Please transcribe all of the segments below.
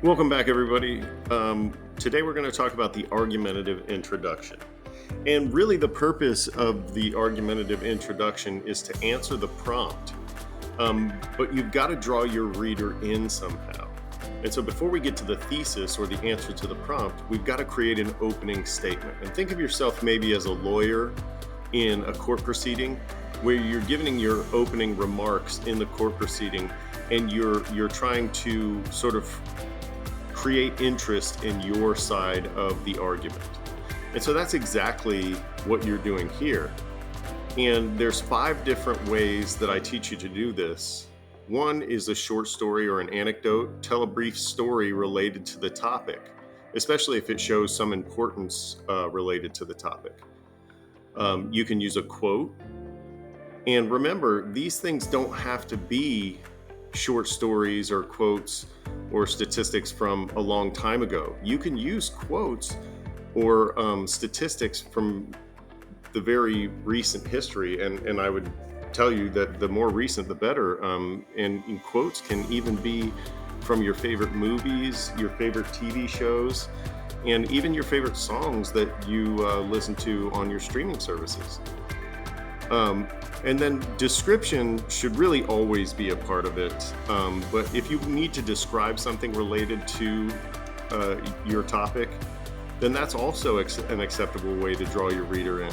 Welcome back, everybody. Today we're going to talk about the argumentative introduction. And really the purpose of the argumentative introduction is to answer the prompt. But you've got to draw your reader in somehow. And so before we get to the thesis or the answer to the prompt, we've got to create an opening statement. And think of yourself maybe as a lawyer in a court proceeding where you're giving your opening remarks in the court proceeding, and you're trying to sort of create interest in your side of the argument. And so that's exactly what you're doing here. And there's 5 different ways that I teach you to do this. One is a short story or an anecdote. Tell a brief story related to the topic, especially if it shows some importance related to the topic. You can use a quote. And remember, these things don't have to be short stories or quotes or statistics from a long time ago. You can use quotes or statistics from the very recent history, and I would tell you that the more recent the better. And quotes can even be from your favorite movies, your favorite TV shows, and even your favorite songs that you listen to on your streaming services. And then description should really always be a part of it. But if you need to describe something related to your topic, then that's also an acceptable way to draw your reader in.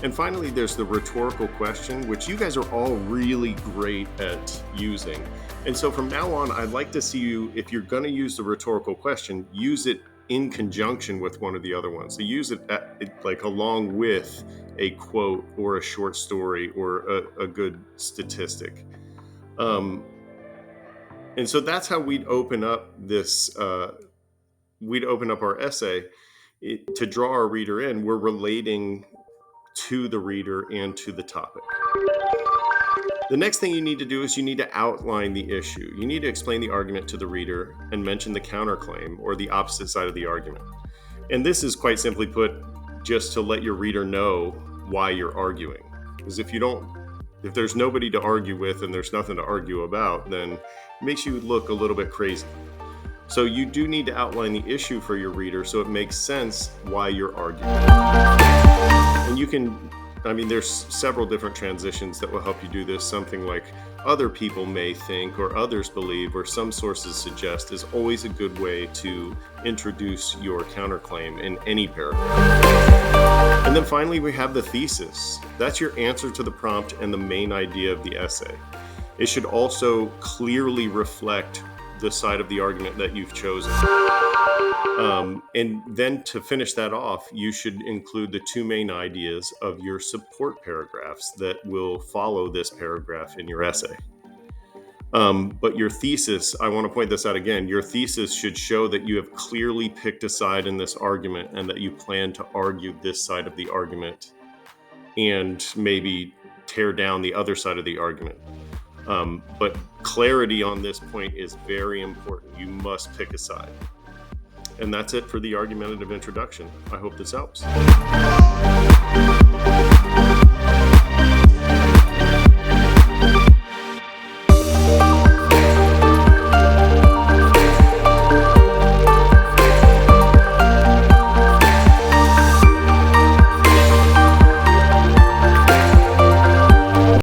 And finally, there's the rhetorical question, which you guys are all really great at using. And so from now on, I'd like to see you, if you're going to use the rhetorical question, use it in conjunction with one of the other ones. So use it along with a quote or a short story or a good statistic. And so that's how we'd open up this, we'd open up our essay to draw our reader in. We're relating to the reader and to the topic. The next thing you need to do is you need to outline the issue. You need to explain the argument to the reader and mention the counterclaim or the opposite side of the argument. And this is quite simply put, just to let your reader know why you're arguing. Because if there's nobody to argue with and there's nothing to argue about, then it makes you look a little bit crazy. So you do need to outline the issue for your reader so it makes sense why you're arguing. And there's several different transitions that will help you do this. Something like other people may think or others believe or some sources suggest is always a good way to introduce your counterclaim in any paragraph. And then finally, we have the thesis. That's your answer to the prompt and the main idea of the essay. It should also clearly reflect the side of the argument that you've chosen. And then to finish that off, you should include the 2 main ideas of your support paragraphs that will follow this paragraph in your essay. But your thesis, I want to point this out again, your thesis should show that you have clearly picked a side in this argument and that you plan to argue this side of the argument and maybe tear down the other side of the argument. But clarity on this point is very important. You must pick a side. And that's it for the argumentative introduction. I hope this helps.